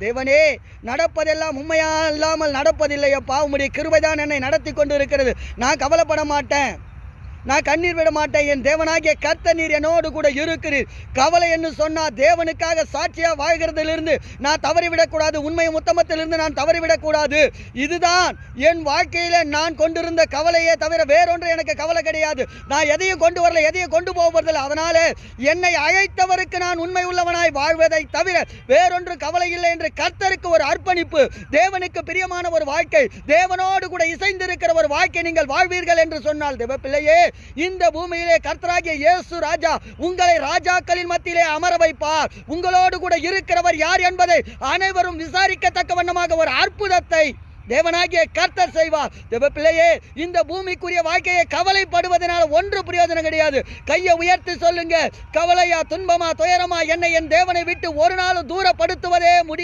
தேவனே, நடப்பதெல்லாம் உண்மையா இல்லாமல் நடப்பதில்லையப்பா. உம்முடைய கிருபைதான் என்னை நடத்தி கொண்டு இருக்கிறது. நான் கவலைப்பட மாட்டேன், நான் கண்ணீர் விட மாட்டேன். என் தேவனாகிய கர்த்தர் நீர் என்னோடு கூட இருக்கிறீர். கவலை என்று சொன்னால் தேவனுக்காக சாட்சியாக வாழ்கிறதிலிருந்து நான் தவறிவிடக்கூடாது. உண்மை உத்தமத்திலிருந்து நான் தவறிவிடக்கூடாது. இதுதான் என் வாழ்க்கையில் நான் கொண்டிருந்த கவலையே தவிர வேறொன்று எனக்கு கவலை கிடையாது. நான் எதையும் கொண்டு வரல, எதையும் கொண்டு போவதில்லை. அதனால என்னை அழைத்தவருக்கு நான் உண்மை உள்ளவனாய் வாழ்வதை தவிர வேறொன்று கவலை இல்லை என்று கர்த்தருக்கு ஒரு அர்ப்பணிப்பு, தேவனுக்கு பிரியமான ஒரு வாழ்க்கை, தேவனோடு கூட இசைந்திருக்கிற ஒரு வாழ்க்கை நீங்கள் வாழ்வீர்கள் என்று சொன்னால், தேவ பிள்ளையே, இந்த பூமியிலே கர்த்தராகிய இயேசு ராஜா உங்களை ராஜாக்களின் மத்தியிலே அமர வைப்பார். உங்களோடு கூட இருக்கிறவர் யார் என்பதை அனைவரும் விசாரிக்கத்தக்க வண்ணமாக ஒரு அற்புதத்தை தேவனாகிய கர்த்தர் செய்வார். தேவ பிள்ளையே, இந்த பூமிக்குரிய வாழ்க்கையை கவலைப்படுவதனால ஒன்று பிரயோஜனம் கிடையாது. கையை உயர்த்தி சொல்லுங்க, கவலையா, துன்பமா, துயரமா, என்னை என் தேவனை விட்டு ஒரு நாளும் தூரப்படுத்துவதே முடியும்.